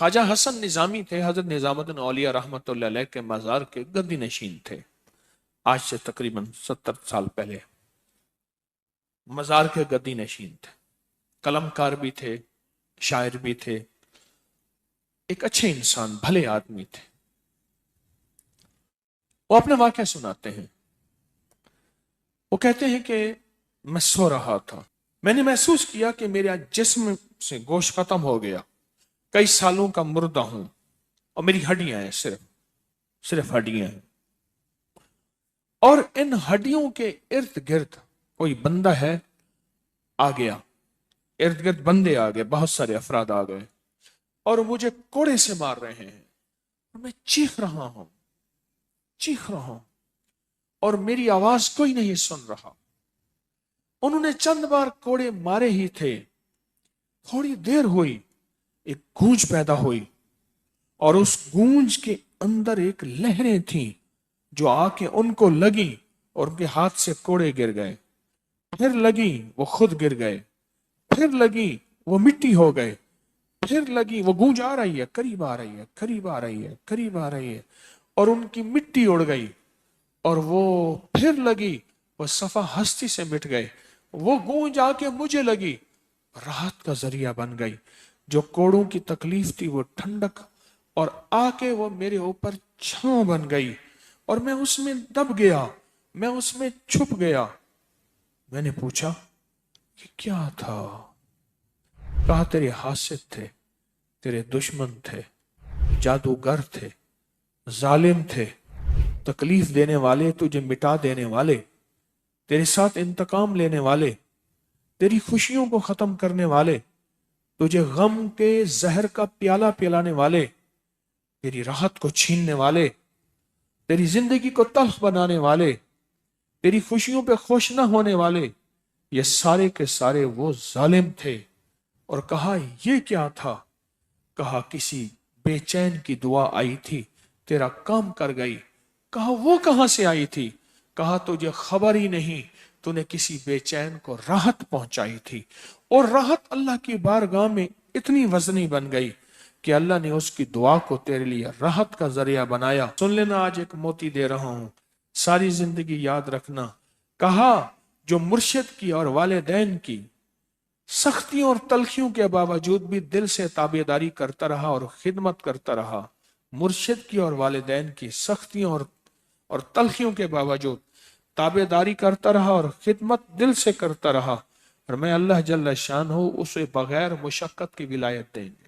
خواجہ حسن نظامی تھے، حضرت نظام الدین اولیاء رحمۃ اللہ علیہ کے مزار کے گدی نشین تھے، آج سے تقریباً 70 سال پہلے مزار کے گدی نشین تھے، قلم کار بھی تھے، شاعر بھی تھے، ایک اچھے انسان، بھلے آدمی تھے۔ وہ اپنے واقعہ سناتے ہیں، وہ کہتے ہیں کہ میں سو رہا تھا، میں نے محسوس کیا کہ میرا جسم سے گوشت ختم ہو گیا، کئی سالوں کا مردہ ہوں اور میری ہڈیاں ہیں، صرف ہڈیاں ہیں، اور ان ہڈیوں کے ارد گرد کوئی بندہ ہے آ گیا، ارد گرد بندے آ گئے، بہت سارے افراد آ گئے اور مجھے کوڑے سے مار رہے ہیں، اور میں چیخ رہا ہوں اور میری آواز کوئی نہیں سن رہا۔ انہوں نے چند بار کوڑے مارے ہی تھے، تھوڑی دیر ہوئی، ایک گونج پیدا ہوئی اور اس گونج کے اندر ایک لہریں تھیں جو آ کے ان کو لگی اور ان کے ہاتھ سے کوڑے گر گئے، پھر لگی وہ خود گر گئے، پھر لگی وہ مٹی ہو گئے، پھر لگی وہ گونج آ رہی ہے، قریب آ رہی ہے، قریب آ رہی ہے، قریب آ رہی ہے، اور ان کی مٹی اڑ گئی، اور وہ پھر لگی، وہ صفحہ ہستی سے مٹ گئے، وہ گونج آ کے مجھے لگی، راحت کا ذریعہ بن گئی، جو کوڑوں کی تکلیف تھی وہ ٹھنڈک، اور آ کے وہ میرے اوپر چھاؤں بن گئی، اور میں اس میں دب گیا، میں اس میں چھپ گیا۔ میں نے پوچھا کہ کیا تھا؟ کہا تیرے حاسد تھے، تیرے دشمن تھے، جادوگر تھے، ظالم تھے، تکلیف دینے والے، تجھے مٹا دینے والے، تیرے ساتھ انتقام لینے والے، تیری خوشیوں کو ختم کرنے والے، تجھے غم کے زہر کا پیالہ پلانے والے، تیری راحت کو چھیننے والے، تیری زندگی کو تلخ بنانے والے، تیری خوشیوں پہ خوش نہ ہونے والے، یہ سارے کے سارے وہ ظالم تھے۔ اور کہا یہ کیا تھا؟ کہا کسی بے چین کی دعا آئی تھی، تیرا کام کر گئی۔ کہا وہ کہاں سے آئی تھی؟ کہا تجھے خبر ہی نہیں، تو نے کسی بے چین کو راحت پہنچائی تھی، اور راحت اللہ کی بارگاہ میں اتنی وزنی بن گئی کہ اللہ نے اس کی دعا کو تیرے لیے راحت کا ذریعہ بنایا۔ سن لینا، آج ایک موتی دے رہا ہوں، ساری زندگی یاد رکھنا۔ کہا جو مرشد کی اور والدین کی سختیوں اور تلخیوں کے باوجود بھی دل سے تابعداری کرتا رہا اور خدمت کرتا رہا، مرشد کی اور والدین کی سختیوں اور تلخیوں کے باوجود تابعداری کرتا رہا اور خدمت دل سے کرتا رہا، اور میں اللہ جل شانہ اسے بغیر مشقت کی ولایت دیں گے۔